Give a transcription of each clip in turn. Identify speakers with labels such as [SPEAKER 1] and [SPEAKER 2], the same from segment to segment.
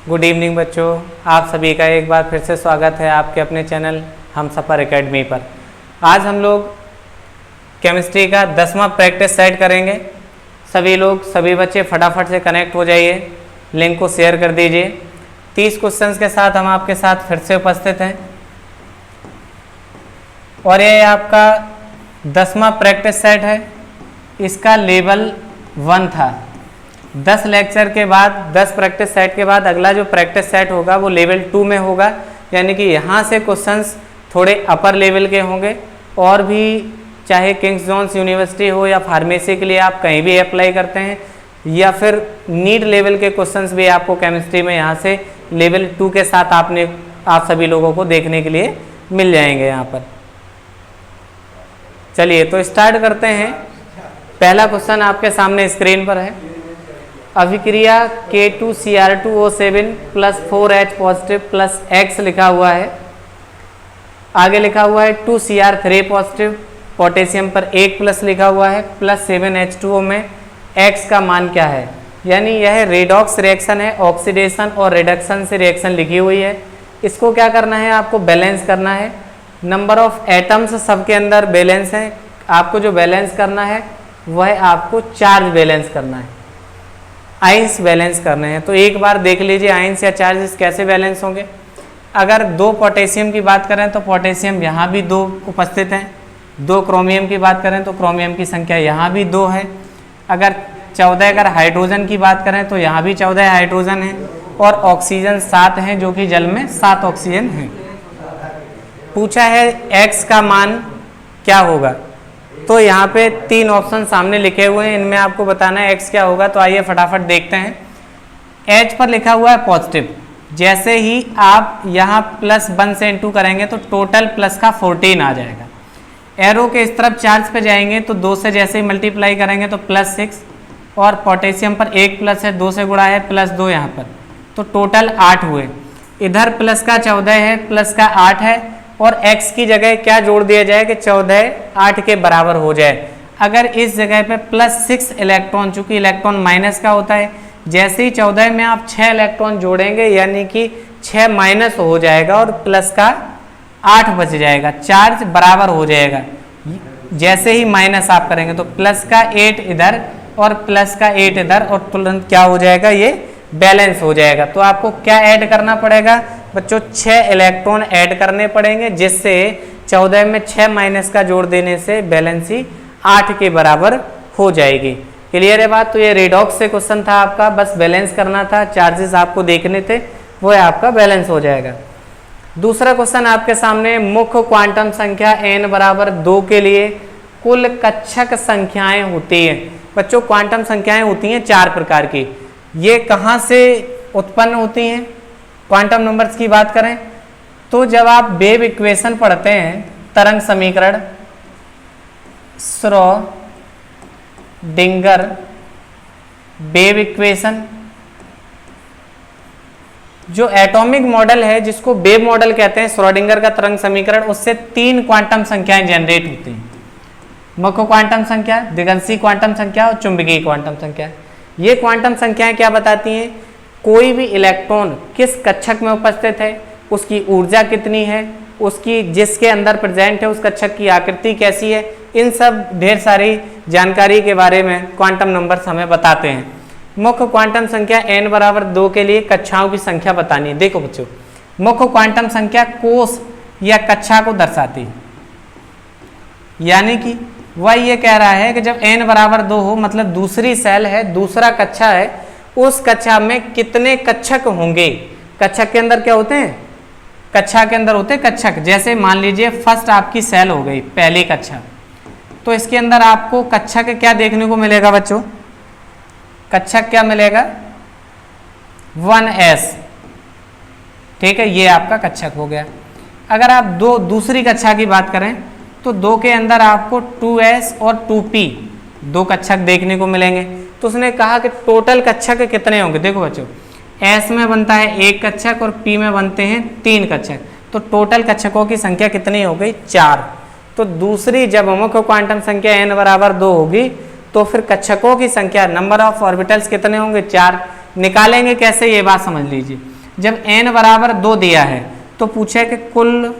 [SPEAKER 1] Good evening बच्चों, आप सभी का एक बार फिर से स्वागत है आपके अपने चैनल हमसफ़र एकेडमी पर। आज हम लोग केमिस्ट्री का 10वां प्रैक्टिस सेट करेंगे। सभी बच्चे फटाफट से कनेक्ट हो जाइए, लिंक को शेयर कर दीजिए। 30 क्वेश्चंस के साथ हम आपके साथ फिर से उपस्थित हैं और ये आपका 10वां प्रैक्टिस सेट है। इसका लेवल 1 था। 10 लेक्चर के बाद 10 प्रैक्टिस सेट के बाद अगला जो प्रैक्टिस सेट होगा वो लेवल 2 में होगा, यानी कि यहाँ से क्वेश्चंस थोड़े अपर लेवल के होंगे और भी चाहे किंग्स जॉन्स यूनिवर्सिटी हो या फार्मेसी के लिए आप कहीं भी अप्लाई करते हैं या फिर नीट लेवल के क्वेश्चंस भी आपको केमिस्ट्री में यहाँ से लेवल 2 के साथ आप सभी लोगों को देखने के लिए मिल जाएंगे यहाँ पर। चलिए तो स्टार्ट करते हैं। पहला क्वेश्चन आपके सामने स्क्रीन पर है। अभिक्रिया K2Cr2O7 plus 4H positive plus X लिखा हुआ है। आगे लिखा हुआ है 2Cr3 पॉजिटिव, पोटेशियम पर 1 प्लस लिखा हुआ है, प्लस 7H2O में X का मान क्या है। यानी यह रेडॉक्स रिएक्शन है, ऑक्सीडेशन और रिडक्शन से रिएक्शन लिखी हुई है। इसको क्या करना है, आपको बैलेंस करना है। नंबर ऑफ एटम्स सबके अंदर बैलेंस है। आपको जो बैलेंस करना है वह आपको चार्ज बैलेंस करना है, आयंस बैलेंस करने हैं। तो एक बार देख लीजिए आयंस या चार्जेस कैसे बैलेंस होंगे। अगर 2 पोटेशियम की बात करें तो पोटेशियम यहाँ भी 2 उपस्थित हैं। 2 क्रोमियम की बात करें तो क्रोमियम की संख्या यहाँ भी 2 है। अगर 14 हाइड्रोजन की बात करें तो यहाँ भी 14 हाइड्रोजन है और ऑक्सीजन 7 हैं, जो कि जल में 7 ऑक्सीजन हैं। पूछा है एक्स का मान क्या होगा, तो यहाँ पे 3 ऑप्शन सामने लिखे हुए हैं, इनमें आपको बताना है एक्स क्या होगा। तो आइए फटाफट देखते हैं। एच पर लिखा हुआ है पॉजिटिव। जैसे ही आप यहाँ +1 से इंटू करेंगे तो टोटल प्लस का 14 आ जाएगा। एरो के इस तरफ चार्ज पे जाएंगे तो 2 से जैसे ही मल्टीप्लाई करेंगे तो +6 और पोटेशियम पर 1 प्लस है, 2 से गुणा है, +2 यहाँ पर, तो टोटल 8 हुए। इधर प्लस का 14 है, प्लस का 8 है और x की जगह क्या जोड़ दिया जाए कि 14 8 के बराबर हो जाए। अगर इस जगह पे +6 इलेक्ट्रॉन, चूंकि इलेक्ट्रॉन माइनस का होता है, जैसे ही 14 में आप 6 इलेक्ट्रॉन जोड़ेंगे यानी कि 6 माइनस हो जाएगा और प्लस का 8 बच जाएगा, चार्ज बराबर हो जाएगा। जैसे ही माइनस आप करेंगे तो प्लस का 8 इधर और प्लस का 8 इधर और तुरंत क्या हो जाएगा, ये बैलेंस हो जाएगा। तो आपको क्या ऐड करना पड़ेगा बच्चों, 6 इलेक्ट्रॉन ऐड करने पड़ेंगे, जिससे 14 में 6 माइनस का जोड़ देने से बैलेंसी 8 के बराबर हो जाएगी। क्लियर है बात। तो ये रेडॉक्स से क्वेश्चन था आपका, बस बैलेंस करना था, चार्जेस आपको देखने थे, वो आपका बैलेंस हो जाएगा। दूसरा क्वेश्चन आपके सामने, मुख्य क्वांटम संख्या n बराबर 2 के लिए कुल कक्षक संख्याएं होती हैं। बच्चों क्वांटम संख्याएं होती हैं 4 प्रकार की। ये कहाँ से उत्पन्न होती हैं? क्वांटम नंबर्स की बात करें तो जब आप वेव इक्वेशन पढ़ते हैं, तरंग समीकरण, श्रोडिंगर वेव इक्वेशन, जो एटॉमिक मॉडल है जिसको वेव मॉडल कहते हैं, श्रोडिंगर का तरंग समीकरण, उससे 3 क्वांटम संख्याएं जनरेट होती हैं। मुख्य क्वांटम संख्या, दिगंशी क्वांटम संख्या और चुंबकीय क्वांटम संख्या। ये क्वांटम संख्याएं क्या बताती हैं, कोई भी इलेक्ट्रॉन किस कक्षक में उपस्थित है, उसकी ऊर्जा कितनी है, उसकी जिसके अंदर प्रेजेंट है उस कक्षक की आकृति कैसी है, इन सब ढेर सारी जानकारी के बारे में क्वांटम नंबर्स हमें बताते हैं। मुख्य क्वांटम संख्या n बराबर 2 के लिए कक्षाओं की संख्या बतानी है। देखो बच्चों, मुख्य क्वांटम संख्या कोष या कक्षा को दर्शाती है, यानी कि वह ये कह रहा है कि जब n बराबर 2 हो, मतलब दूसरी सेल है, दूसरा कक्षा है, उस कक्षा में कितने कक्षक होंगे। कक्षक के अंदर क्या होते हैं, कक्षा के अंदर होते हैं कक्षक। जैसे मान लीजिए फर्स्ट आपकी सेल हो गई, पहली कक्षा, तो इसके अंदर आपको कक्षक क्या देखने को मिलेगा बच्चों, कक्षक क्या मिलेगा, 1s। ठीक है, ये आपका कक्षक हो गया। अगर आप दूसरी कक्षा की बात करें तो 2 के अंदर आपको 2s और 2p 2 कक्षक देखने को मिलेंगे। तो उसने कहा कि टोटल कक्षक कितने होंगे। देखो बच्चों, s में बनता है 1 कक्षक और p में बनते हैं 3 कक्षक, तो टोटल कक्षकों की संख्या कितनी हो गई, 4। तो दूसरी जब मुख्य क्वांटम संख्या n बराबर 2 होगी तो फिर कक्षकों की संख्या, नंबर ऑफ ऑर्बिटल्स कितने होंगे, 4। निकालेंगे कैसे, ये बात समझ लीजिए। जब n बराबर 2 दिया है तो पूछे कि कुल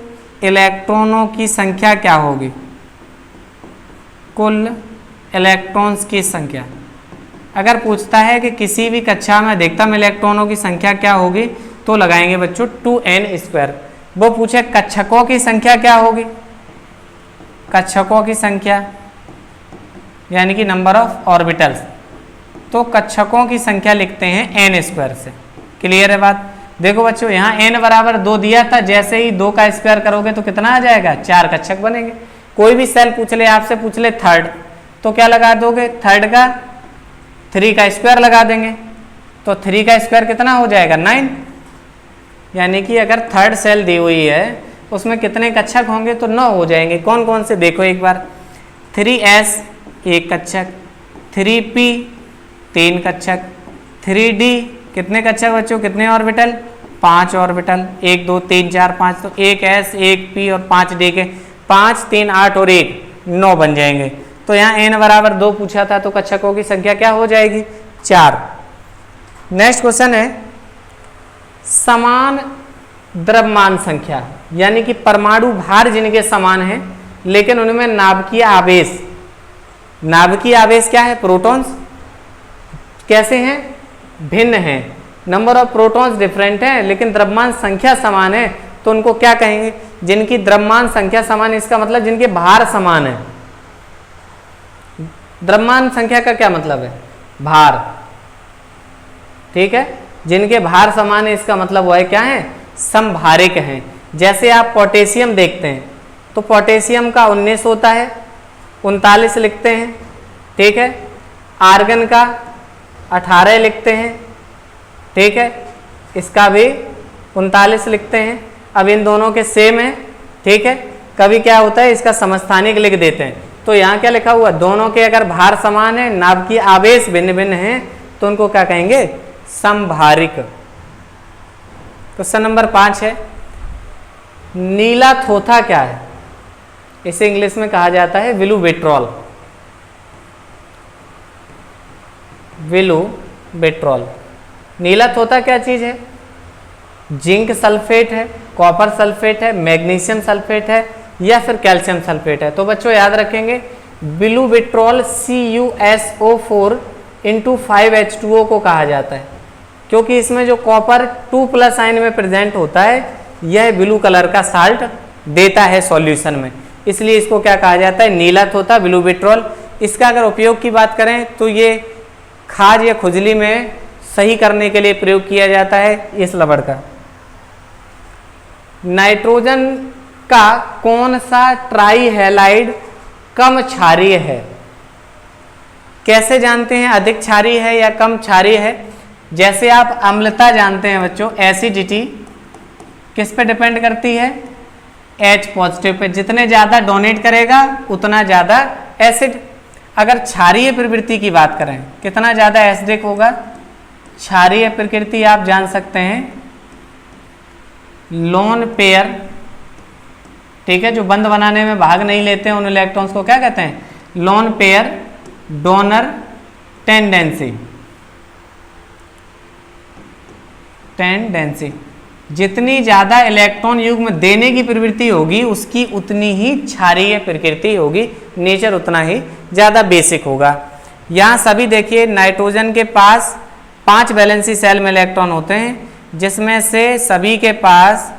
[SPEAKER 1] इलेक्ट्रॉनों की संख्या क्या होगी, कुल इलेक्ट्रॉन्स की संख्या। अगर पूछता है कि किसी भी कक्षा में अधिकतम इलेक्ट्रॉनों की संख्या क्या होगी तो लगाएंगे बच्चों 2n²। वो पूछे कक्षकों की संख्या क्या होगी, कक्षकों की संख्या यानी कि नंबर ऑफ ऑर्बिटल्स, तो कक्षकों की संख्या लिखते हैं n² से। क्लियर है बात। देखो बच्चों यहाँ n बराबर 2 दिया था, जैसे ही 2 का स्क्वायर करोगे तो कितना आ जाएगा, 4 कक्षक बनेंगे। कोई भी सेल पूछ ले आपसे, पूछ ले थर्ड, तो क्या लगा दोगे, थर्ड का 3 का स्क्वायर लगा देंगे, तो 3 का स्क्वायर कितना हो जाएगा 9। यानी कि अगर थर्ड सेल दी हुई है उसमें कितने कक्षक होंगे तो 9 हो जाएंगे। कौन कौन से देखो एक बार, 3s 1 कक्षक, 3p 3 कक्षक, 3d कितने कक्षक बच्चों, कितने ऑर्बिटल, 5 ऑर्बिटल, 1 2 3 4 5, तो 1s 1p और 5d के 5 3 8 और 1 9 बन जाएंगे। तो यहाँ n बराबर 2 पूछा था तो कक्षकों की संख्या क्या हो जाएगी, 4। नेक्स्ट क्वेश्चन है समान द्रव्यमान संख्या, यानी कि परमाणु भार जिनके समान है लेकिन उनमें नाभिकीय आवेश, नाभिकीय आवेश क्या है, प्रोटॉन्स कैसे हैं, भिन्न हैं। नंबर ऑफ प्रोटॉन्स डिफरेंट है लेकिन द्रव्यमान संख्या समान है, तो उनको क्या कहेंगे, जिनकी द्रव्यमान संख्या समान है, इसका मतलब जिनके भार समान है। द्रव्यमान संख्या का क्या मतलब है, भार, ठीक है, जिनके भार समान है इसका मतलब वो है क्या है, समभारिक हैं। जैसे आप पोटेशियम देखते हैं तो पोटेशियम का 19 होता है, 39 लिखते हैं, ठीक है, आर्गन का 18 लिखते हैं, ठीक है, इसका भी 39 लिखते हैं। अब इन दोनों के सेम है, ठीक है, कभी क्या होता है इसका समस्थानिक लिख देते हैं, तो यहाँ क्या लिखा हुआ, दोनों के अगर भार समान है, नाभिकीय आवेश भिन्न भिन्न है, तो उनको क्या कहेंगे, समभारिक। क्वेश्चन नंबर 5 है नीला थोथा क्या है, इसे इंग्लिश में कहा जाता है विलुविट्रॉल, विलुविट्रॉल। नीला थोथा क्या चीज है, जिंक सल्फेट है, कॉपर सल्फेट है, मैग्नीशियम सल्फेट है या फिर कैल्शियम सल्फेट है। तो बच्चों याद रखेंगे विलुविट्रॉल CuSO4 × 5H2O को कहा जाता है, क्योंकि इसमें जो कॉपर 2+ आयन में प्रेजेंट होता है यह ब्लू कलर का साल्ट देता है सॉल्यूशन में, इसलिए इसको क्या कहा जाता है, नीला थोथा, विलुविट्रॉल। इसका अगर उपयोग की बात करें तो ये खाज या खुजली में सही करने के लिए प्रयोग किया जाता है इस रबड़ का। नाइट्रोजन का कौन सा ट्राई हैलाइड कम क्षारीय है, कैसे जानते हैं अधिक क्षारीय है या कम क्षारीय है। जैसे आप अम्लता जानते हैं बच्चों, एसिडिटी किस पे डिपेंड करती है, H पॉजिटिव पे, जितने ज़्यादा डोनेट करेगा उतना ज़्यादा एसिड। अगर क्षारीय प्रवृत्ति की बात करें कितना ज़्यादा एसिडिक होगा, क्षारीय प्रकृति आप जान सकते हैं लोन पेयर, ठीक है, जो बंध बनाने में भाग नहीं लेते हैं उन इलेक्ट्रॉन्स को क्या कहते हैं, लोन पेयर डोनर टेंडेंसी। जितनी ज़्यादा इलेक्ट्रॉन युग्म देने की प्रवृत्ति होगी उसकी उतनी ही क्षारीय प्रकृति होगी, नेचर उतना ही ज़्यादा बेसिक होगा। यहाँ सभी देखिए नाइट्रोजन के पास 5 वैलेंसी सेल में इलेक्ट्रॉन होते हैं, जिसमें से सभी के पास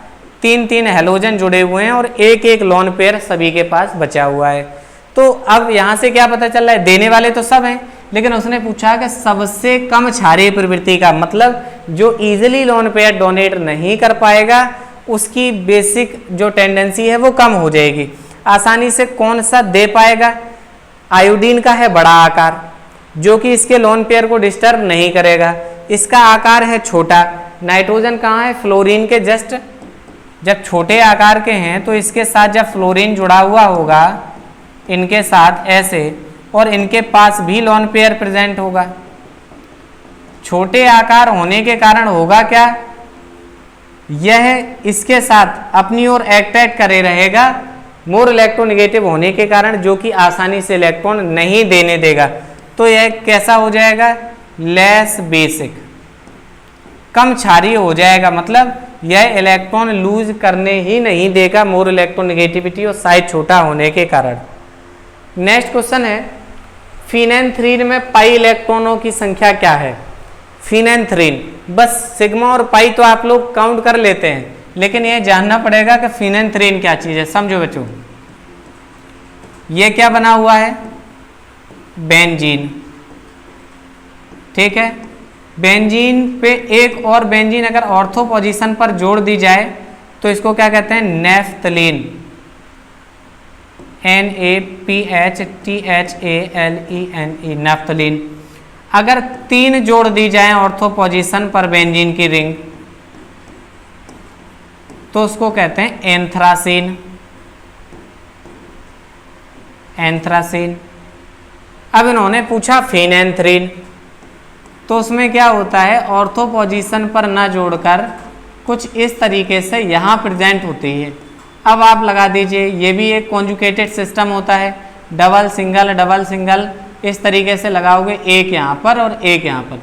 [SPEAKER 1] 3-3 हैलोजन जुड़े हुए हैं और एक एक लोन पेयर सभी के पास बचा हुआ है। तो अब यहाँ से क्या पता चल रहा है, देने वाले तो सब हैं लेकिन उसने पूछा कि सबसे कम क्षारीय प्रवृत्ति का मतलब जो इजीली लोन पेयर डोनेट नहीं कर पाएगा उसकी बेसिक जो टेंडेंसी है वो कम हो जाएगी। आसानी से कौन सा दे पाएगा, आयोडीन का है बड़ा आकार जो कि इसके लोन पेयर को डिस्टर्ब नहीं करेगा, इसका आकार है छोटा। नाइट्रोजन कहाँ है, फ्लोरीन के जस्ट, जब छोटे आकार के हैं तो इसके साथ जब फ्लोरीन जुड़ा हुआ होगा इनके साथ ऐसे, और इनके पास भी लोन पेयर प्रेजेंट होगा। छोटे आकार होने के कारण होगा क्या, यह इसके साथ अपनी ओर अट्रैक्ट करे रहेगा मोर इलेक्ट्रोनेगेटिव होने के कारण, जो कि आसानी से इलेक्ट्रॉन नहीं देने देगा। तो यह कैसा हो जाएगा, लेस बेसिक। कम क्षारीय हो जाएगा, मतलब यह इलेक्ट्रॉन लूज करने ही नहीं देगा, मोर इलेक्ट्रोनेगेटिविटी और साइज छोटा होने के कारण। नेक्स्ट क्वेश्चन है, फिनेंथ्रीन में पाई इलेक्ट्रॉनों की संख्या क्या है? फिनेंथ्रीन, बस सिग्मा और पाई तो आप लोग काउंट कर लेते हैं, लेकिन यह जानना पड़ेगा कि फिनेंथ्रीन क्या चीज है। समझो बच्चों, ये क्या बना हुआ है? बेंजीन, ठीक है। बेंजीन पे एक और बेंजीन अगर ऑर्थो पोजीशन पर जोड़ दी जाए तो इसको क्या कहते हैं? Naphthalene, NaPHTHALENE, naphthalene. अगर 3 जोड़ दी जाए ऑर्थो पोजीशन पर बेंजीन की रिंग तो उसको कहते हैं एंथ्रासीन, एंथ्रासीन। अब इन्होंने पूछा फिनेंथ्रीन, तो उसमें क्या होता है? ऑर्थो पोजीशन पर ना जोड़कर कुछ इस तरीके से यहाँ प्रेजेंट होती है। अब आप लगा दीजिए, ये भी एक कॉन्जुगेटेड सिस्टम होता है, डबल सिंगल इस तरीके से लगाओगे, एक यहाँ पर और एक यहाँ पर।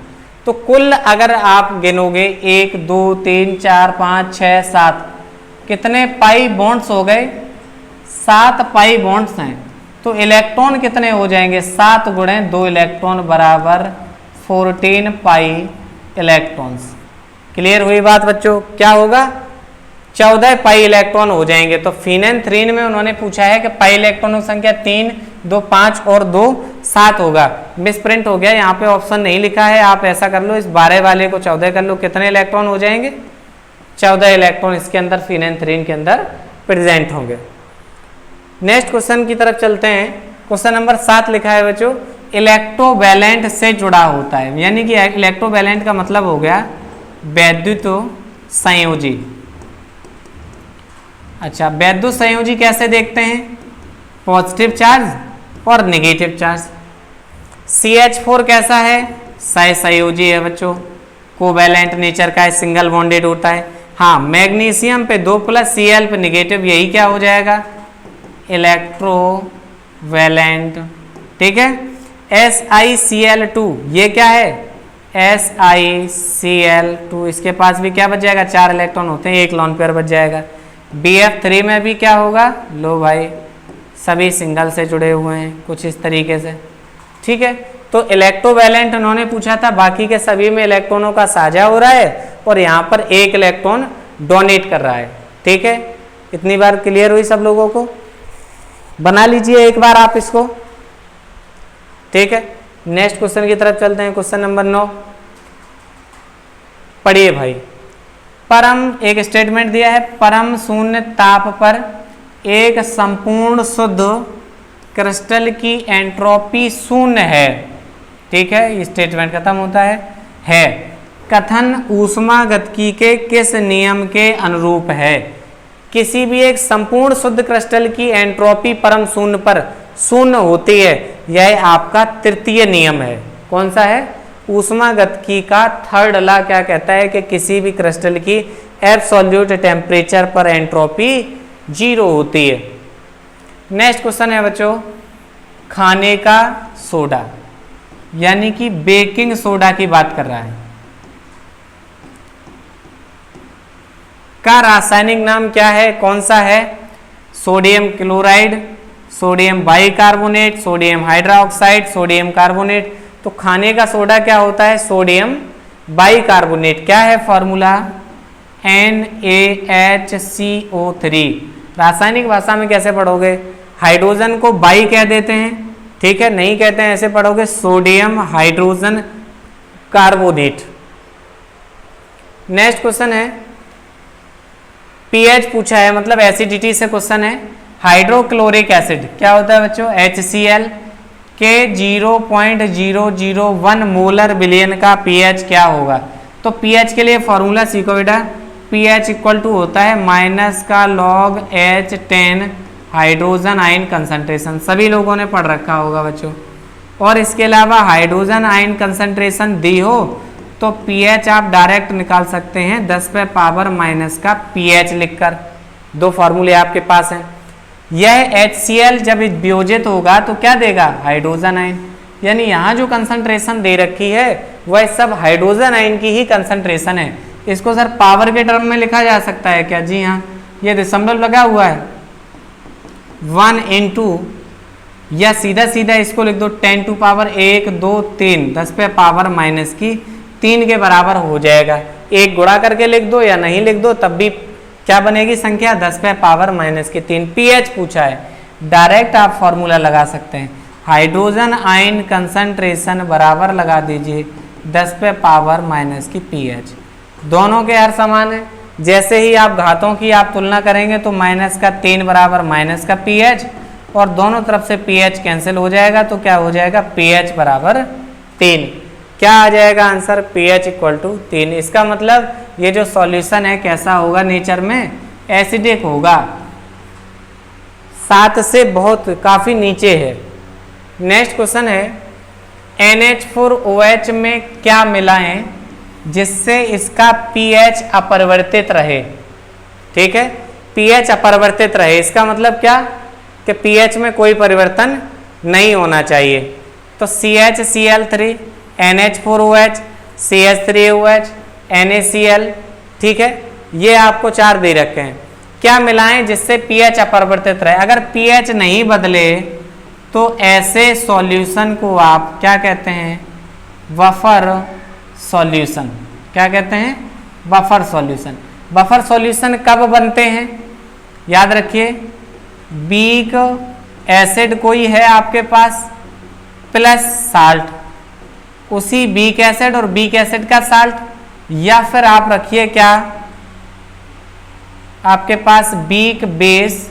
[SPEAKER 1] तो कुल अगर आप गिनोगे 1 2 3 4 5 6 7, कितने पाई बॉन्ड्स हो गए? 7 पाई बॉन्ड्स हैं। तो इलेक्ट्रॉन कितने हो जाएंगे? 7 गुणे 2 इलेक्ट्रॉन बराबर 14 पाई इलेक्ट्रॉन्स। क्लियर हुई बात बच्चों? क्या होगा? 14 पाई इलेक्ट्रॉन हो जाएंगे। तो फिनेंथ्रीन में उन्होंने पूछा है कि पाई इलेक्ट्रॉनों की संख्या 3 2 5 और 2 7 होगा। मिसप्रिंट हो गया, यहाँ पे ऑप्शन नहीं लिखा है। आप ऐसा कर लो, इस 12 वाले को 14 कर लो, कितने इलेक्ट्रॉन हो जाएंगे? 14 इलेक्ट्रॉन इसके अंदर फिनेंथ्रीन के अंदर प्रेजेंट होंगे। नेक्स्ट क्वेश्चन की तरफ चलते हैं। क्वेश्चन नंबर 7 लिखा है बच्चों, इलेक्ट्रोवैलेंट से जुड़ा होता है। यानी कि इलेक्ट्रोवैलेंट का मतलब हो गया वैद्युत संयोजी। अच्छा, वैद्युत संयोजी कैसे देखते हैं? पॉजिटिव चार्ज और नेगेटिव चार्ज। CH4 कैसा है? सहसंयोजी है बच्चों, कोवैलेंट नेचर का है, सिंगल बॉन्डेड होता है। हाँ, मैग्नीशियम पे 2+ Cl पे नेगेटिव, यही क्या हो जाएगा? इलेक्ट्रोवैलेंट, ठीक है। SiCl2 ये क्या है? SiCl2, इसके पास भी क्या बच जाएगा? 4 इलेक्ट्रॉन होते हैं, 1 लॉन पेयर बच जाएगा। BF3 में भी क्या होगा? लो भाई, सभी सिंगल से जुड़े हुए हैं कुछ इस तरीके से, ठीक है। तो इलेक्ट्रोवैलेंट उन्होंने पूछा था, बाकी के सभी में इलेक्ट्रॉनों का साझा हो रहा है और यहाँ पर 1 इलेक्ट्रॉन डोनेट कर रहा है, ठीक है। इतनी बार क्लियर हुई सब लोगों को? बना लीजिए एक बार आप इसको, ठीक है। नेक्स्ट क्वेश्चन की तरफ चलते हैं। क्वेश्चन नंबर 9 पढ़िए भाई। परम, एक स्टेटमेंट दिया है, परम शून्य ताप पर एक संपूर्ण शुद्ध क्रिस्टल की एंट्रोपी शून्य है, ठीक है। ये स्टेटमेंट खत्म होता है। कथन ऊष्मागतिकी के किस नियम के अनुरूप है? किसी भी एक संपूर्ण शुद्ध क्रिस्टल की एंट्रोपी परम शून्य पर शून्य होती है, यह आपका तृतीय नियम है। कौन सा है? ऊष्मागतिकी का 3rd लॉ क्या कहता है कि किसी भी क्रिस्टल की एब्सोल्यूट टेम्परेचर पर एंट्रोपी 0 होती है। नेक्स्ट क्वेश्चन है बच्चों, खाने का सोडा यानी कि बेकिंग सोडा की बात कर रहा है, का रासायनिक नाम क्या है? कौन सा है? Sodium chloride, sodium bicarbonate, sodium hydroxide, sodium carbonate. तो खाने का सोडा क्या होता है? Sodium bicarbonate. क्या है फॉर्मूला? NaHCO3। रासायनिक भाषा में कैसे पढ़ोगे? हाइड्रोजन को बाई कह देते हैं, ठीक है, नहीं कहते हैं, ऐसे पढ़ोगे sodium hydrogen carbonate. Next question है, पीएच पूछा है, मतलब एसिडिटी से क्वेश्चन है। हाइड्रोक्लोरिक एसिड क्या होता है बच्चों? HCl के 0.001 मोलर बिलियन का पीएच क्या होगा? तो पीएच के लिए फॉर्मूला सीखो बेटा। पीएच इक्वल टू होता है -log H10 hydrogen ion concentration. सभी लोगों ने पढ़ रखा होगा बच्चों। और इसके अलावा हाइड्रोजन आयन कंसंट्रेशन दी हो तो पीएच आप डायरेक्ट निकाल सकते हैं 10⁻⁻⁻ का पीएच लिखकर। 2 फॉर्मूले आपके पास हैं। यह HCl जब वियोजित होगा तो क्या देगा? Hydrogen ion. यानी यहाँ जो कंसंट्रेशन दे रखी है वह सब हाइड्रोजन आयन की ही कंसंट्रेशन है। इसको सर पावर के टर्म में लिखा जा सकता है क्या? जी हाँ, ये दशमलव लगा हुआ है 1 into, या सीधा सीधा इसको लिख दो 10 to पावर 1 2 3 10 पे पावर माइनस की 3 के बराबर हो जाएगा। एक गुणा करके लिख दो या नहीं लिख दो तब भी क्या बनेगी संख्या? 10 पे पावर माइनस की 3। पीएच पूछा है, डायरेक्ट आप फॉर्मूला लगा सकते हैं। हाइड्रोजन आयन कंसंट्रेशन बराबर लगा दीजिए 10 पे पावर माइनस की पीएच। दोनों के हर समान है। जैसे ही आप घातों की आप तुलना करेंगे तो माइनस का 3 बराबर माइनस का पीएच, और दोनों तरफ से पीएच कैंसिल हो जाएगा तो क्या हो जाएगा? पीएच बराबर 3। क्या आ जाएगा आंसर? PH equal to 3। इसका मतलब ये जो सॉल्यूशन है कैसा होगा? नेचर में एसिडिक होगा, 7 से बहुत काफ़ी नीचे है। नेक्स्ट क्वेश्चन है, NH4OH में क्या मिलाएं जिससे इसका pH अपरिवर्तित रहे? ठीक है, pH अपरिवर्तित रहे, इसका मतलब क्या कि pH में कोई परिवर्तन नहीं होना चाहिए। तो CHCl3, NH4OH, CH3OH, NaCl, ठीक है, ये आपको 4 दे रखे हैं। क्या मिलाएं जिससे pH अपरिवर्तित रहे? अगर pH नहीं बदले तो ऐसे सॉल्यूशन को आप क्या कहते हैं? Buffer solution. क्या कहते हैं? Buffer solution. बफर सॉल्यूशन कब बनते हैं? याद रखिए, वीक एसिड कोई है आपके पास प्लस साल्ट, उसी वीक एसिड और वीक एसिड का साल्ट, या फिर आप रखिए क्या आपके पास वीक बेस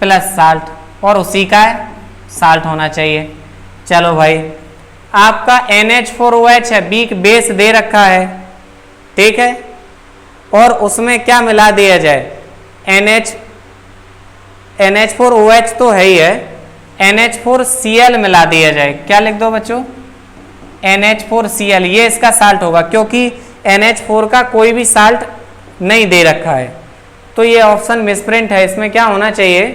[SPEAKER 1] प्लस साल्ट और उसी का साल्ट होना चाहिए। चलो भाई, आपका NH4OH है, वीक बेस दे रखा है, ठीक है, और उसमें क्या मिला दिया जाए? NH4OH तो है ही है, NH4Cl मिला दिया जाए। क्या लिख दो बच्चों? NH4Cl, ये इसका साल्ट होगा क्योंकि NH4 का कोई भी साल्ट नहीं दे रखा है। तो ये ऑप्शन मिसप्रिंट है। इसमें क्या होना चाहिए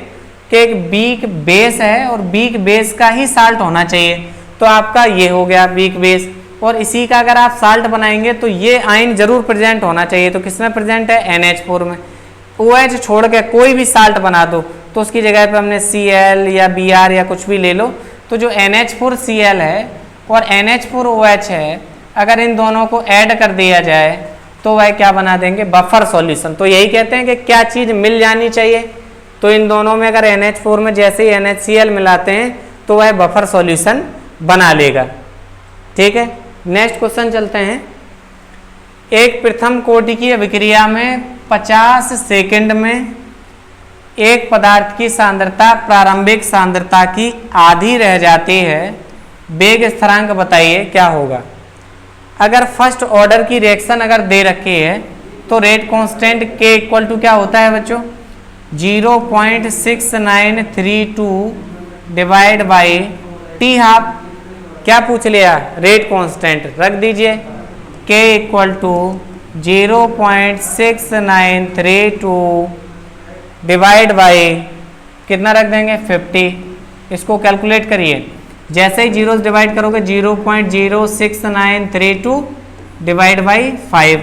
[SPEAKER 1] कि एक वीक बेस है और वीक बेस का ही साल्ट होना चाहिए। तो आपका ये हो गया वीक बेस, और इसी का अगर आप साल्ट बनाएंगे तो ये आयन जरूर प्रेजेंट होना चाहिए। तो किसमें प्रेजेंट है? NH4 में। OH छोड़ के कोई भी साल्ट बना दो तो उसकी जगह पे हमने Cl या Br या कुछ भी ले लो। तो जो NH4Cl है और NH4OH है, अगर इन दोनों को ऐड कर दिया जाए तो वह क्या बना देंगे? Buffer solution. तो यही कहते हैं कि क्या चीज़ मिल जानी चाहिए। तो इन दोनों में अगर NH4 में जैसे ही NaCl मिलाते हैं तो वह बफर सॉल्यूशन बना लेगा। ठीक है, नेक्स्ट क्वेश्चन चलते हैं। एक प्रथम कोटि की अभिक्रिया में 50 सेकंड में एक पदार्थ की सांद्रता प्रारंभिक सांद्रता की आधी रह जाती है। वेग स्थिरांक बताइए क्या होगा? अगर फर्स्ट ऑर्डर की रिएक्शन अगर दे रखी है तो rate constant K equal to क्या होता है बच्चों? 0.6932 डिवाइड बाई टी हाफ। क्या पूछ लिया? रेट कांस्टेंट रख दीजिए। K equal to 0.6932 divide by कितना रख देंगे? 50। इसको कैलकुलेट करिए। जैसे ही जीरो डिवाइड करोगे 0.06932 डिवाइड बाई 5,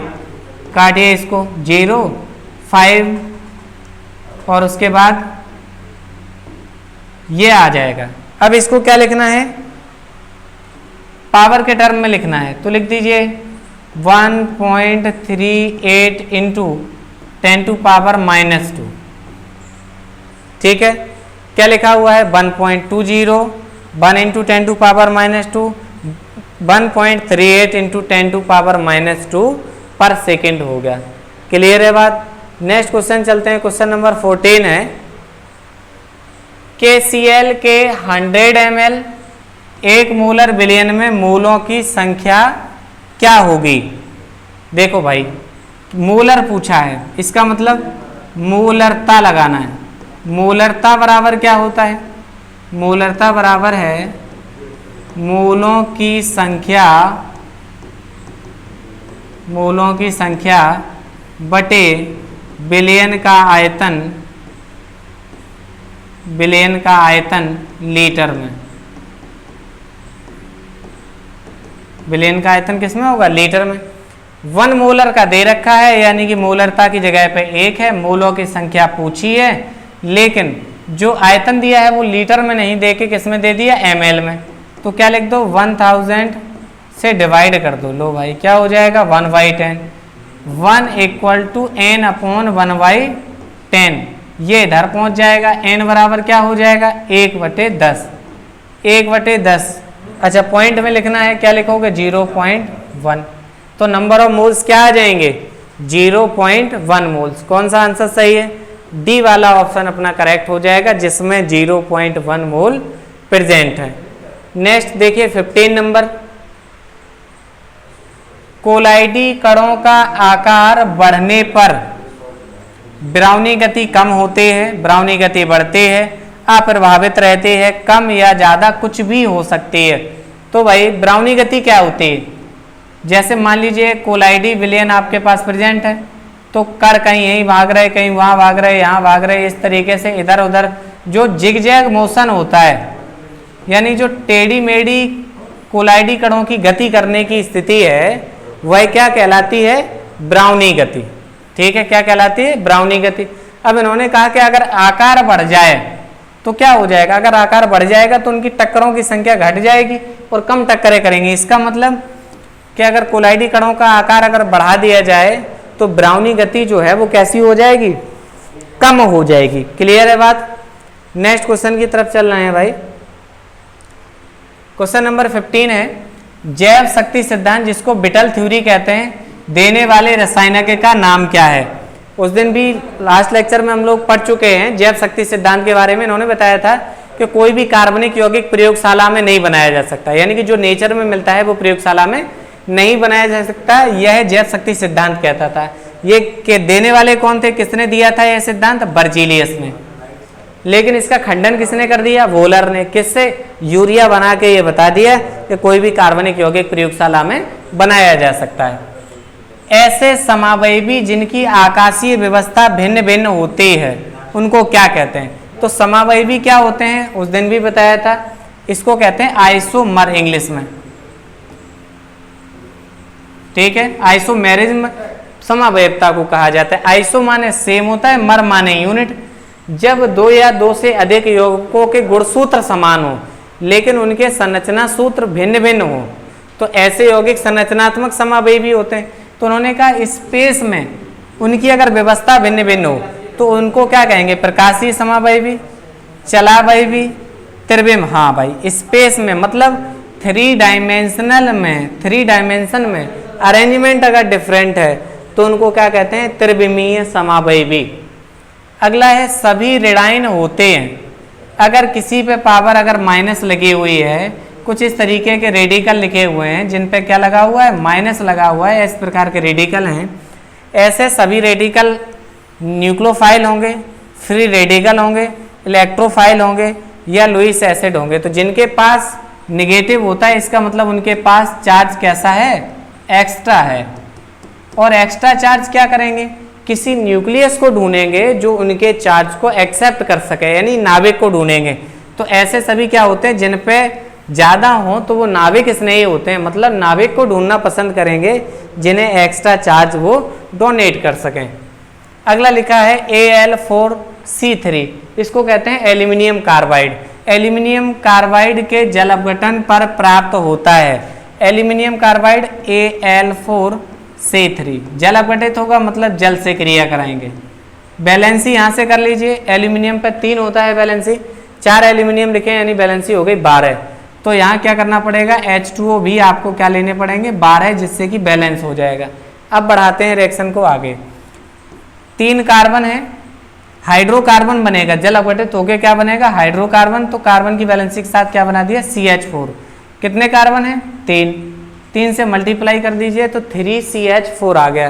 [SPEAKER 1] काटिए इसको 0 5 और उसके बाद ये आ जाएगा। अब इसको क्या लिखना है? पावर के टर्म में लिखना है। तो लिख दीजिए 1.38 इंटू 10 टू पावर -2। ठीक है, क्या लिखा हुआ है? 1.20, 1 into 10 to power -2, 1.38 into 10 to power -2 पर सेकेंड हो गया। क्लियर है बात? नेक्स्ट क्वेश्चन चलते हैं। क्वेश्चन नंबर 14 है, KCl के 100 ml 1 मोलर विलयन में मोलों की संख्या क्या होगी? देखो भाई, मोलर पूछा है, इसका मतलब मोलरता लगाना है। मोलरता बराबर क्या होता है? मोलरता बराबर है मोलों की संख्या बटे विलयन का आयतन लीटर में। विलयन का आयतन किस में होगा, लीटर में। 1 मोलर का दे रखा है, यानी कि मोलरता की जगह पे 1 है, मोलों की संख्या पूछी है, लेकिन जो आयतन दिया है वो लीटर में नहीं दे के किस में दे दिया, ml में। तो क्या लिख दो, 1000 से डिवाइड कर दो। लो भाई क्या हो जाएगा, 1/10, 1 = n/1/10, ये इधर पहुंच जाएगा। n बराबर क्या हो जाएगा, 1/10, 1/10। अच्छा पॉइंट में लिखना है, क्या लिखोगे, 0.1। तो नंबर ऑफ मोल्स क्या आ जाएंगे, 0.1 मोल्स। कौन सा आंसर सही है, डी वाला ऑप्शन अपना करेक्ट हो जाएगा, जिसमें 0.1 मोल प्रेजेंट है। नेक्स्ट देखिए 15 नंबर, कोलाइडी कणों का आकार बढ़ने पर ब्राउनी गति कम होते हैं, ब्राउनी गति बढ़ते हैं, अप्रभावित रहते हैं, कम या ज़्यादा कुछ भी हो सकती है। तो भाई ब्राउनी गति क्या होती है, जैसे मान लीजिए कोलाइडी विलयन आपके पास प्रेजेंट है, तो कर कहीं यहीं भाग रहे, कहीं वहाँ भाग रहे, यहाँ भाग रहे, इस तरीके से इधर उधर जो जिगजैग मोशन होता है, यानी जो टेढ़ी मेढ़ी कोलाइडी कणों की गति करने की स्थिति है, वह क्या कहलाती है, ब्राउनी गति। ठीक है, क्या कहलाती है, ब्राउनी गति। अब इन्होंने कहा कि अगर आकार बढ़ जाए तो क्या हो जाएगा, अगर आकार बढ़ जाएगा तो उनकी टक्करों की संख्या घट जाएगी और कम टक्करें करेंगी। इसका मतलब कि अगर कोलाइडी कणों का आकार अगर बढ़ा दिया जाए तो ब्राउनी गति जो है वो कैसी हो जाएगी, कम हो जाएगी। क्लियर है बात। नेक्स्ट क्वेश्चन की तरफ चल रहे हैं भाई। क्वेश्चन नंबर 15 है, जैव शक्ति सिद्धांत जिसको बिटल थ्योरी कहते हैं, देने वाले रसायनज्ञ का नाम क्या है। उस दिन भी लास्ट लेक्चर में हम लोग पढ़ चुके हैं जैव शक्ति सिद्धांत के बारे में। इन्होंने बताया था कि कोई भी कार्बनिक यौगिक प्रयोगशाला में नहीं बनाया जा सकता, यानी कि जो नेचर में मिलता है वो प्रयोगशाला में नहीं बनाया जा सकता। यह जैव शक्ति सिद्धांत कहता था। ये के देने वाले कौन थे, किसने दिया था यह सिद्धांत, बर्जीलियस ने। लेकिन इसका खंडन किसने कर दिया, वोलर ने। किससे, यूरिया बना के ये बता दिया कि कोई भी कार्बनिक यौगिक प्रयोगशाला में बनाया जा सकता है। ऐसे समावयवी जिनकी आकाशीय व्यवस्था भिन्न भिन्न होती है उनको क्या कहते हैं। तो समावयवी क्या होते हैं, उस दिन भी बताया था, इसको कहते हैं आइसोमर इंग्लिश में। ठीक है, आइसोमेरिज्म समावयवता को कहा जाता है। आइसो माने सेम होता है, मर माने यूनिट। जब 2 या 2 से अधिक यौगिकों के गुणसूत्र समान हो लेकिन उनके संरचना सूत्र भिन्न भिन्न हो तो ऐसे यौगिक संरचनात्मक समावयवी होते हैं। तो उन्होंने कहा स्पेस में उनकी अगर व्यवस्था भिन्न भिन्न हो तो उनको क्या कहेंगे, प्रकाशीय समावयवी, चलावयवी, त्रिविम। हाँ भाई, स्पेस में मतलब 3 डायमेंशन में अरेंजमेंट अगर डिफरेंट है तो उनको क्या कहते हैं, त्रिविमीय समावयवी। अगला है सभी ऋणायन होते हैं। अगर किसी पे पावर अगर माइनस लगी हुई है, कुछ इस तरीके के रेडिकल लिखे हुए हैं जिन पे क्या लगा हुआ है, माइनस लगा हुआ है, इस प्रकार के रेडिकल हैं। ऐसे सभी रेडिकल न्यूक्लियोफाइल होंगे, फ्री रेडिकल होंगे, इलेक्ट्रोफाइल होंगे या लुईस एसिड होंगे। तो जिनके पास निगेटिव होता है इसका मतलब उनके पास चार्ज कैसा है, एक्स्ट्रा है। और एक्स्ट्रा चार्ज क्या करेंगे, किसी न्यूक्लियस को ढूंढेंगे जो उनके चार्ज को एक्सेप्ट कर सके, यानी नाभिक को ढूंढेंगे। तो ऐसे सभी क्या होते हैं, जिन पे ज़्यादा हो तो वो नाभिक स्नेही होते हैं, मतलब नाभिक को ढूंढना पसंद करेंगे जिन्हें एक्स्ट्रा चार्ज वो डोनेट कर सकें। अगला लिखा है Al4C3, इसको कहते हैं एल्यूमिनियम कार्बाइड। एल्यूमिनियम कार्बाइड के जल अपघटन पर प्राप्त होता है। एल्यूमिनियम कार्बाइड Al4C3 जल अपघटित होगा, मतलब जल से क्रिया कराएंगे। बैलेंसी यहाँ से कर लीजिए, एल्यूमिनियम पे 3 होता है बैलेंसी, 4 एल्यूमिनियम लिखे यानी बैलेंसी हो गई 12। तो यहाँ क्या करना पड़ेगा, H2O भी आपको क्या लेने पड़ेंगे, 12, जिससे कि बैलेंस हो जाएगा। अब बढ़ाते हैं रिएक्शन को आगे। 3 कार्बन है, हाइड्रोकार्बन बनेगा, जल अपघटित होके क्या बनेगा, हाइड्रोकार्बन। तो कार्बन की बैलेंसी के साथ क्या बना दिया, CH4। कितने कार्बन है, 3 से मल्टीप्लाई कर दीजिए तो 3CH4 आ गया।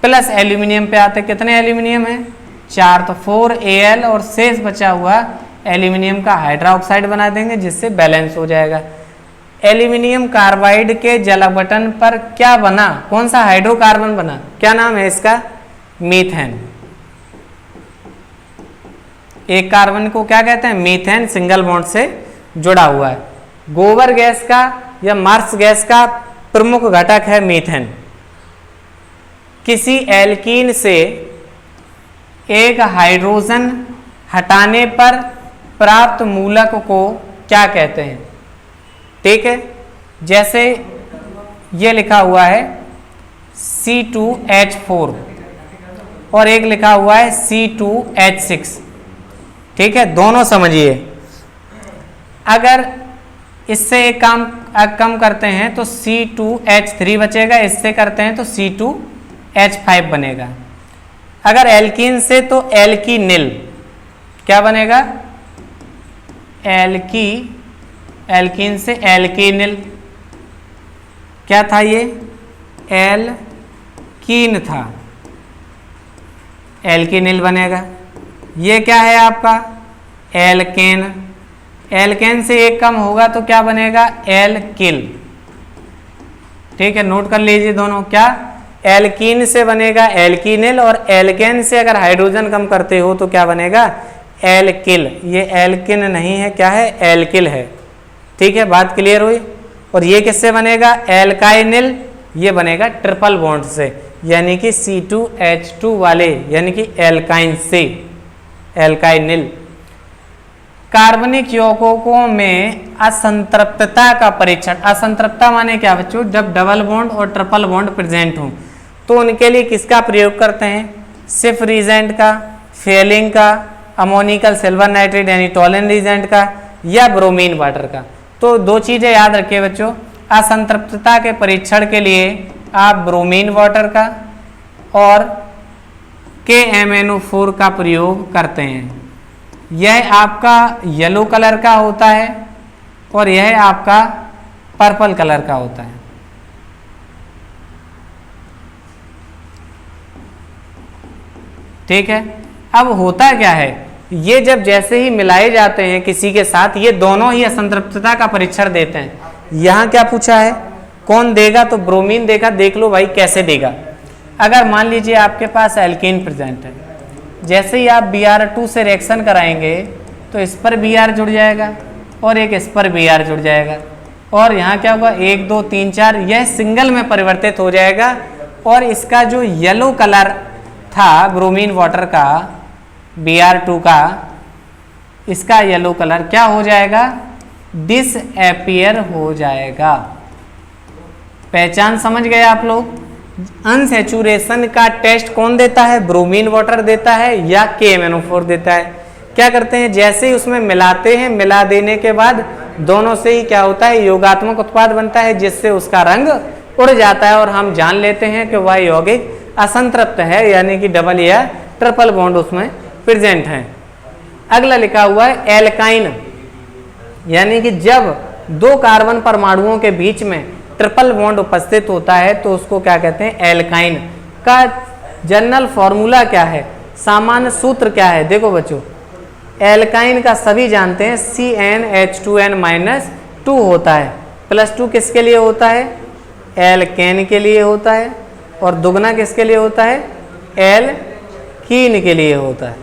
[SPEAKER 1] प्लस एल्यूमिनियम पे आते, कितने एल्यूमिनियम है, 4, तो 4Al और शेष बचा हुआ एल्यूमिनियम का हाइड्रोक्साइड बना देंगे जिससे बैलेंस हो जाएगा। एल्यूमिनियम कार्बाइड के जल अपघटन पर क्या बना, कौन सा हाइड्रोकार्बन बना, क्या नाम है इसका, मीथेन। एक कार्बन को क्या कहते हैं, मीथेन, सिंगल बॉन्ड से जुड़ा हुआ है। गोबर गैस का या मार्स गैस का प्रमुख घटक है मीथेन। किसी एल्कीन से एक हाइड्रोजन हटाने पर प्राप्त मूलक को क्या कहते हैं? ठीक है, जैसे ये लिखा हुआ है C2H4 और एक लिखा हुआ है C2H6। ठीक है, दोनों समझिए। अगर इससे एक काम कम करते हैं तो C2H3 बचेगा, इससे करते हैं तो C2H5 बनेगा। अगर एल्कीन से तो एल्कीनिल, क्या बनेगा? एल्कीन से एल्कीनिल, क्या था ये? एल्कीन था, एल्कीनिल बनेगा। ये क्या है आपका? एल्केन। एल्केन से एक कम होगा तो क्या बनेगा? एल्किल। ठीक है, नोट कर लीजिए दोनों। क्या? एल्कीन से बनेगा एल्कीनिल और एल्केन से अगर हाइड्रोजन कम करते हो तो क्या बनेगा? एल्किल। ये एल्किन नहीं है, क्या है? एल्किल है। ठीक है, बात क्लियर हुई। और ये किससे बनेगा? एल्काइनिल। ये बनेगा ट्रिपल बॉन्ड से, यानी कि C2H2 वाले, यानी कि एल्काइन से, एल्काइनिल। कार्बनिक यौगिकों में असंतृप्तता का परीक्षण। असंतृप्तता माने क्या बच्चों? जब डबल बॉन्ड और ट्रिपल बॉन्ड प्रेजेंट हो तो उनके लिए किसका प्रयोग करते हैं? सिफ रीजेंट का, फेलिंग का, अमोनिकल सिल्वर नाइट्रेट यानी टोलन रीजेंट का, या ब्रोमीन वाटर का। तो दो चीजें याद रखिए बच्चों, असंतृप्तता के परीक्षण के लिए आप ब्रोमीन वाटर का और KMnO4 का प्रयोग करते हैं। यह आपका येलो कलर का होता है और यह आपका पर्पल कलर का होता है। ठीक है, अब होता क्या है, ये जब जैसे ही मिलाए जाते हैं किसी के साथ, ये दोनों ही असंतृप्तता का परीक्षण देते हैं। यहां क्या पूछा है? कौन देगा? तो ब्रोमीन देगा। देख लो भाई कैसे देगा। अगर मान लीजिए आपके पास एल्कीन प्रेजेंट है, जैसे ही आप Br2 से रिएक्शन कराएंगे तो इस पर Br जुड़ जाएगा और एक इस पर Br जुड़ जाएगा, और यहाँ क्या होगा? 1 2 3 4, यह सिंगल में परिवर्तित हो जाएगा। और इसका जो येलो कलर था ब्रोमीन वाटर का, Br2 का, इसका येलो कलर क्या हो जाएगा? डिसअपीयर हो जाएगा। पहचान समझ गए आप लोग? अनसैचुरेशन का टेस्ट कौन देता है? ब्रोमीन वाटर देता है या KMnO4 देता है। क्या करते हैं? जैसे ही उसमें मिलाते हैं, मिला देने के बाद दोनों से ही क्या होता है? योगात्मक उत्पाद बनता है, जिससे उसका रंग उड़ जाता है और हम जान लेते हैं कि वह यौगिक असंतृप्त है, यानी कि डबल या ट्रिपल बॉन्ड उसमें प्रेजेंट है। अगला लिखा हुआ है एल्काइन, यानी कि जब दो कार्बन परमाणुओं के बीच में ट्रिपल बॉन्ड उपस्थित होता है तो उसको क्या कहते हैं? एल्काइन। का जनरल फॉर्मूला क्या है? सामान्य सूत्र क्या है? देखो बच्चों, एल्काइन का सभी जानते हैं CnH2n-2 होता है। +2 किसके लिए होता है? एल्केन के लिए होता है। और दुगना किसके लिए होता है? एल्कीन के लिए होता है।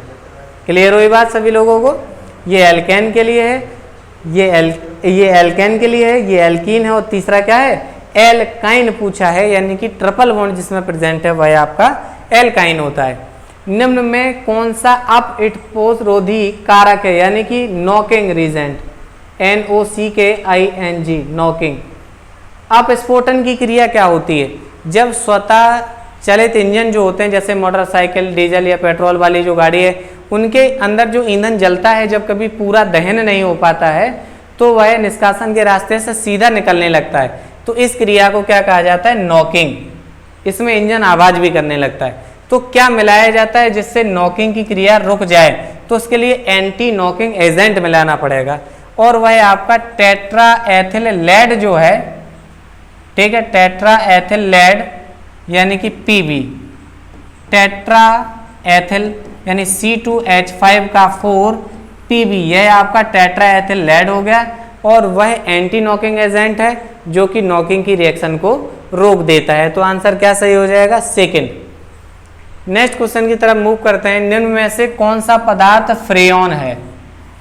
[SPEAKER 1] क्लियर हुई बात सभी लोगों को? ये एल्केन के लिए है, ये एल्केन के लिए है, ये एल्कीन है, और तीसरा क्या है? एल्काइन पूछा है, यानी कि ट्रिपल बॉन्ड जिसमें प्रेजेंट है वह आपका एल्काइन होता है। निम्न में कौन सा अपइटपोज रोधी कारक है, यानी कि नॉकिंग रीजेंट? NOCKING, knocking. अपस्फोटन की क्रिया क्या होती है? जब स्वतः चलित इंजन जो होते हैं, जैसे मोटरसाइकिल, डीजल या पेट्रोल वाली जो गाड़ी है, उनके अंदर जो ईंधन जलता है, जब कभी पूरा दहन नहीं हो पाता है तो वह निष्कासन के रास्ते से सीधा निकलने लगता है। तो इस क्रिया को क्या कहा जाता है? नॉकिंग। इसमें इंजन आवाज भी करने लगता है। तो क्या मिलाया जाता है जिससे नॉकिंग की क्रिया रुक जाए? तो उसके लिए एंटी नॉकिंग एजेंट मिलाना पड़ेगा, और वह आपका टेट्रा एथिल लेड जो है, ठीक है, टेट्रा एथिल लेड यानी कि PB, टेट्रा एथिल यानी C2H5 का 4 PB, यह आपका टेट्रा एथिल लेड हो गया, और वह एंटी नॉकिंग एजेंट है जो कि नॉकिंग की रिएक्शन को रोक देता है। तो आंसर क्या सही हो जाएगा? सेकंड। नेक्स्ट क्वेश्चन की तरफ मूव करते हैं। निम्न में से कौन सा पदार्थ फ्रेयॉन है?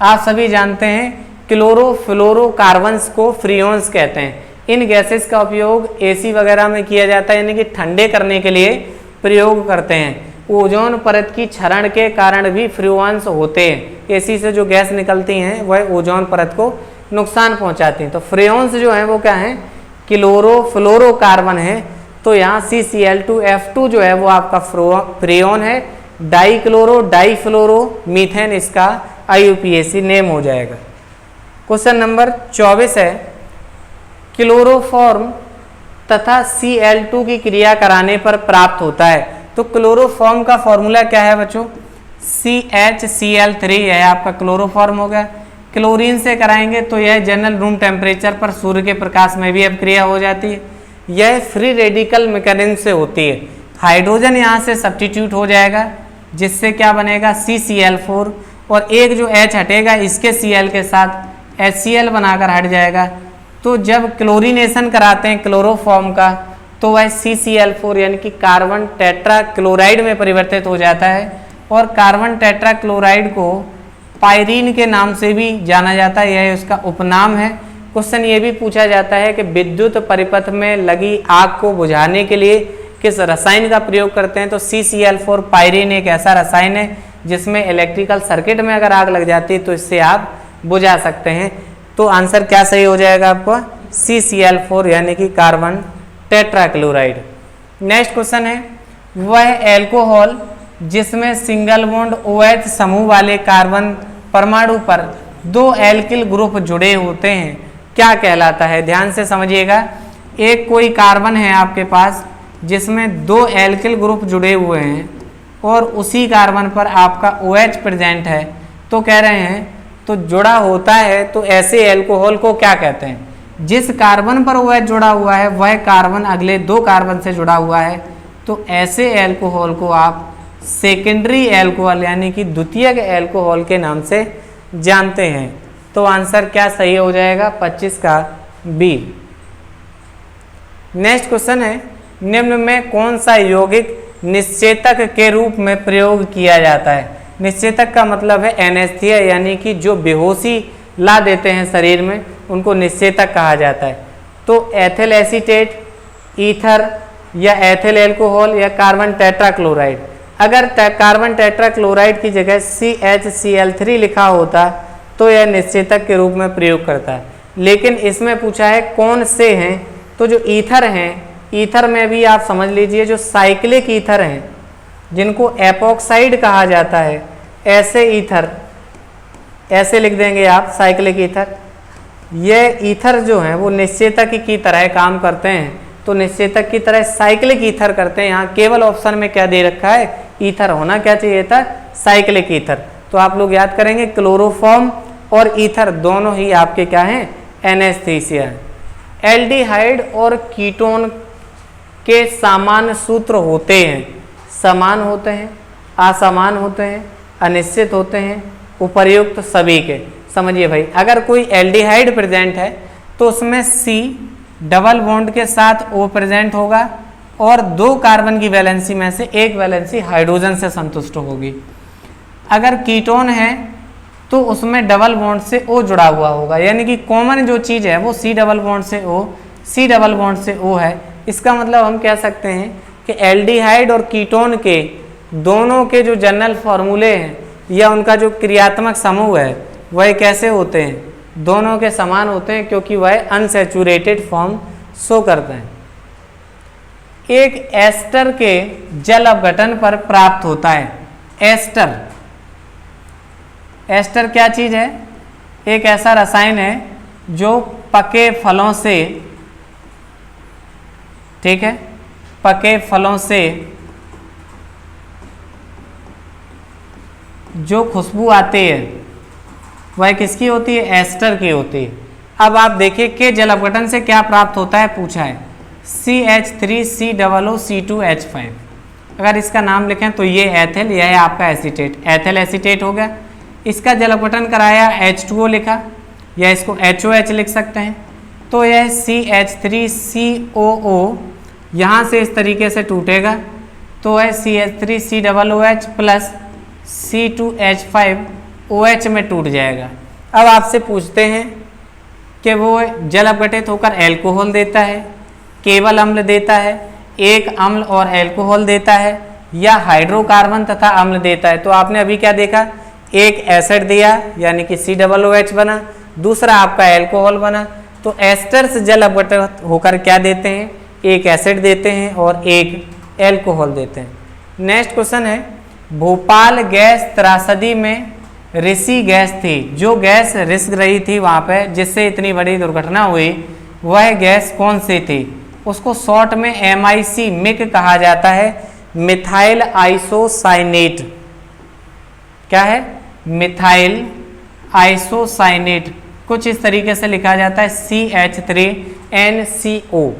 [SPEAKER 1] आप सभी जानते हैं क्लोरोफ्लोरोकार्बन्स को फ्रेयॉन्स कहते हैं। इन गैसेस का उपयोग एसी वगैरह में किया जाता है, यानी कि ठंडे करने के लिए प्रयोग करते हैं। ओजोन परत की क्षरण के कारण भी फ्रिक्वेंस होते हैं। एसी से जो गैस निकलती हैं वह ओजोन परत को नुकसान पहुंचाती हैं। तो फ्रेओन्स जो हैं वो क्या हैं, क्लोरोफ्लोरोकार्बन है। तो यहाँ CCl2F2 जो है वो आपका फ्रेओन है। डाइक्लोरो डाइफ्लोरो मीथेन इसका IUPAC नेम हो जाएगा। क्वेश्चन नंबर 24 है, क्लोरोफॉर्म तथा Cl2 की क्रिया कराने पर प्राप्त होता है। तो क्लोरोफॉर्म का फॉर्मूला क्या है बच्चों, CHCl3 है आपका क्लोरोफॉर्म हो गया। क्लोरीन से कराएंगे तो यह जनरल रूम टेम्परेचर पर सूर्य के प्रकाश में भी अपक्रिया हो जाती है। यह फ्री रेडिकल मैकेनिज्म से होती है। हाइड्रोजन यहाँ से सब्स्टिट्यूट हो जाएगा, जिससे क्या बनेगा CCl4, और एक जो H हटेगा इसके Cl के साथ HCl बनाकर हट जाएगा। तो जब क्लोरीनेशन कराते हैं क्लोरोफॉर्म का तो वह CCl4 यानी कि कार्बन टेट्रा क्लोराइड में परिवर्तित हो जाता है, और कार्बन टेट्रा क्लोराइड को पायरीन के नाम से भी जाना जाता है, यह उसका उपनाम है। क्वेश्चन ये भी पूछा जाता है कि विद्युत परिपथ में लगी आग को बुझाने के लिए किस रसायन का प्रयोग करते हैं। तो CCl4 पायरीन एक ऐसा रसायन है जिसमें इलेक्ट्रिकल सर्किट में अगर आग लग जाती है तो इससे आप बुझा सकते हैं। तो आंसर क्या सही हो जाएगा आपका, CCl4 यानी कि कार्बन टेट्राक्लोराइड। नेक्स्ट क्वेश्चन है, वह एल्कोहल जिसमें सिंगल बॉन्ड OH समूह वाले कार्बन परमाणु पर 2 एल्किल ग्रुप जुड़े होते हैं क्या कहलाता है। ध्यान से समझिएगा, एक कोई कार्बन है आपके पास जिसमें 2 एल्किल ग्रुप जुड़े हुए हैं और उसी कार्बन पर आपका OH प्रेजेंट है, तो कह रहे हैं तो जुड़ा होता है, तो ऐसे एल्कोहल को क्या कहते हैं। जिस कार्बन पर OH जुड़ा हुआ है वह कार्बन अगले 2 कार्बन से जुड़ा हुआ है, तो ऐसे एल्कोहल को आप सेकेंडरी एल्कोहल यानी कि द्वितीयक एल्कोहल के नाम से जानते हैं। तो आंसर क्या सही हो जाएगा, 25 का B। नेक्स्ट क्वेश्चन है, निम्न में कौन सा यौगिक निश्चेतक के रूप में प्रयोग किया जाता है। निश्चेतक का मतलब है एनेस्थीसिया, यानी कि जो बेहोशी ला देते हैं शरीर में उनको निश्चेतक कहा जाता है। तो एथिल एसीटेट, ईथर या एथिल एल्कोहल या कार्बन टेट्राक्लोराइड। अगर कार्बन टेट्राक्लोराइड की जगह CHCl3 लिखा होता तो यह निश्चेतक के रूप में प्रयोग करता है, लेकिन इसमें पूछा है कौन से हैं। तो जो ईथर हैं, ईथर में भी आप समझ लीजिए जो साइक्लिक ईथर हैं जिनको एपॉक्साइड कहा जाता है, ऐसे ईथर ऐसे लिख देंगे आप साइक्लिक ईथर। ये ईथर जो हैं वो निश्चेतक की तरह काम करते हैं, तो निश्चेतक की तरह साइक्लिक ईथर करते हैं। यहाँ केवल ऑप्शन में क्या दे रखा है, ईथर होना क्या चाहिए था, साइक्लिक ईथर। तो आप लोग याद करेंगे क्लोरोफॉर्म और ईथर दोनों ही आपके क्या हैं, एनेस्थीसिया है। एल्डिहाइड और कीटोन के समान सूत्र होते हैं, समान होते हैं, असमान होते हैं, अनिश्चित होते हैं, उपर्युक्त सभी के। समझिए भाई, अगर कोई एल्डिहाइड प्रेजेंट है तो उसमें C डबल बॉन्ड के साथ O प्रेजेंट होगा और 2 कार्बन की वैलेंसी में से एक वैलेंसी हाइड्रोजन से संतुष्ट होगी। अगर कीटोन है तो उसमें डबल बॉन्ड से O जुड़ा हुआ होगा, यानी कि कॉमन जो चीज़ है वो C डबल बॉन्ड से O, C डबल बॉन्ड से O है। इसका मतलब हम कह सकते हैं कि एल्डिहाइड और कीटोन के दोनों के जो जनरल फॉर्मूले हैं या उनका जो क्रियात्मक समूह है वह कैसे होते हैं, दोनों के समान होते हैं, क्योंकि वह अनसैचुरेटेड फॉर्म शो करते हैं। एक एस्टर के जल अपघटन पर प्राप्त होता है। एस्टर, एस्टर क्या चीज़ है, एक ऐसा रसायन है जो पके फलों से, ठीक है, पके फलों से जो खुशबू आती है वह किसकी होती है, एस्टर की होती है। अब आप देखिए कि जल अपघटन से क्या प्राप्त होता है, पूछा है CH3COOC2H5। अगर इसका नाम लिखें तो ये एथिल, यह है आपका एसीटेट, एथिल एसीटेट हो गया। इसका जल अपघटन कराया, H2O लिखा, या इसको HOH लिख सकते हैं। तो यह CH3COO यहाँ से इस तरीके से टूटेगा, तो है CH3COOH प्लस C2H5OH में टूट जाएगा। अब आपसे पूछते हैं कि वो जल अपघटित होकर एल्कोहल देता है, केवल अम्ल देता है, एक अम्ल और एल्कोहल देता है, या हाइड्रोकार्बन तथा अम्ल देता है। तो आपने अभी क्या देखा, एक एसिड दिया यानी कि COOH बना, दूसरा आपका एल्कोहल बना। तो एस्टर्स जल अपघटित होकर क्या देते हैं, एक एसिड देते हैं और एक एल्कोहल देते हैं। नेक्स्ट क्वेश्चन है, भोपाल गैस त्रासदी में ऋषि गैस थी, जो गैस रिस्क रही थी वहाँ पे जिससे इतनी बड़ी दुर्घटना हुई, वह गैस कौन सी थी? उसको शॉर्ट में MIC मिक कहा जाता है, मिथाइल आइसोसाइनेट। क्या है? Methyl isocyanate. कुछ इस तरीके से लिखा जाता है CH3NCO।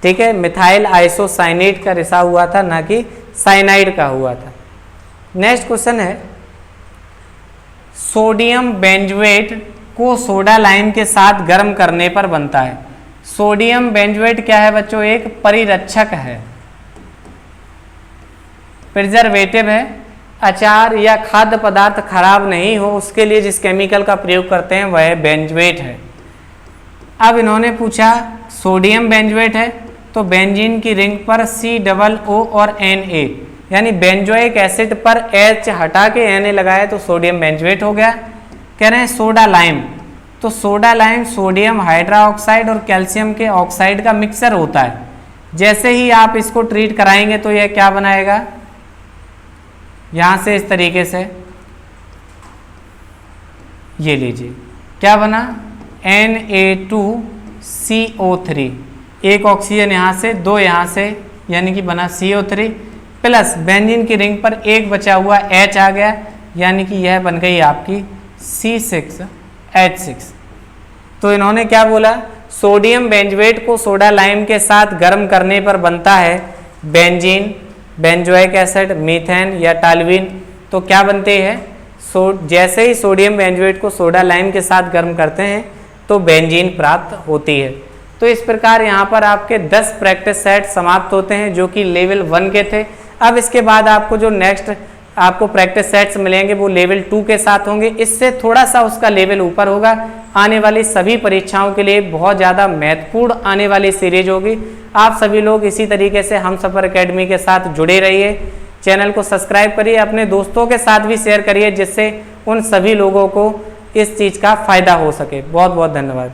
[SPEAKER 1] ठीक है, मिथाइल आइसोसाइनेट का रिसा हुआ था, ना कि साइनाइड का हुआ था। नेक्स्ट क्वेश्चन है, सोडियम बेंजोएट को सोडा लाइम के साथ गर्म करने पर बनता है। सोडियम बेंजोएट क्या है बच्चों? एक परिरक्षक है, प्रिजर्वेटिव है। अचार या खाद्य पदार्थ खराब नहीं हो उसके लिए जिस केमिकल का प्रयोग करते हैं वह बेंजोएट है। अब इन्होंने पूछा सोडियम बेंजोएट है तो बेंजीन की रिंग पर COO और Na, यानी बेंजोइक एसिड पर H हटा के Na लगाया तो सोडियम बेंजोएट हो गया। कह रहे हैं सोडा लाइम, तो सोडा लाइम सोडियम हाइड्रोक्साइड और कैल्शियम के ऑक्साइड का मिक्सर होता है। जैसे ही आप इसको ट्रीट कराएंगे तो यह क्या बनाएगा, यहाँ से इस तरीके से, ये लीजिए क्या बना, Na2CO3, एक ऑक्सीजन यहाँ से, दो यहाँ से, यानी कि बना CO3 प्लस बेंजीन की रिंग पर एक बचा हुआ H आ गया, यानी कि यह बन गई आपकी C6H6। तो इन्होंने क्या बोला, सोडियम बेंजोएट को सोडा लाइम के साथ गर्म करने पर बनता है बेंजीन, बेंजोइक एसिड, मीथेन या टालवीन। तो क्या बनते हैं, जैसे ही सोडियम बेंजोएट को सोडा लाइम के साथ गर्म करते हैं तो बेंजीन प्राप्त होती है। तो इस प्रकार यहाँ पर आपके 10 प्रैक्टिस सेट समाप्त होते हैं जो कि लेवल 1 के थे। अब इसके बाद आपको जो नेक्स्ट आपको प्रैक्टिस सेट्स मिलेंगे वो लेवल 2 के साथ होंगे, इससे थोड़ा सा उसका लेवल ऊपर होगा। आने वाली सभी परीक्षाओं के लिए बहुत ज़्यादा महत्वपूर्ण आने वाली सीरीज होगी। आप सभी लोग इसी तरीके से हमसफर एकेडमी के साथ जुड़े रहिए, चैनल को सब्सक्राइब करिए, अपने दोस्तों के साथ भी शेयर करिए जिससे उन सभी लोगों को इस चीज़ का फायदा हो सके। बहुत बहुत धन्यवाद।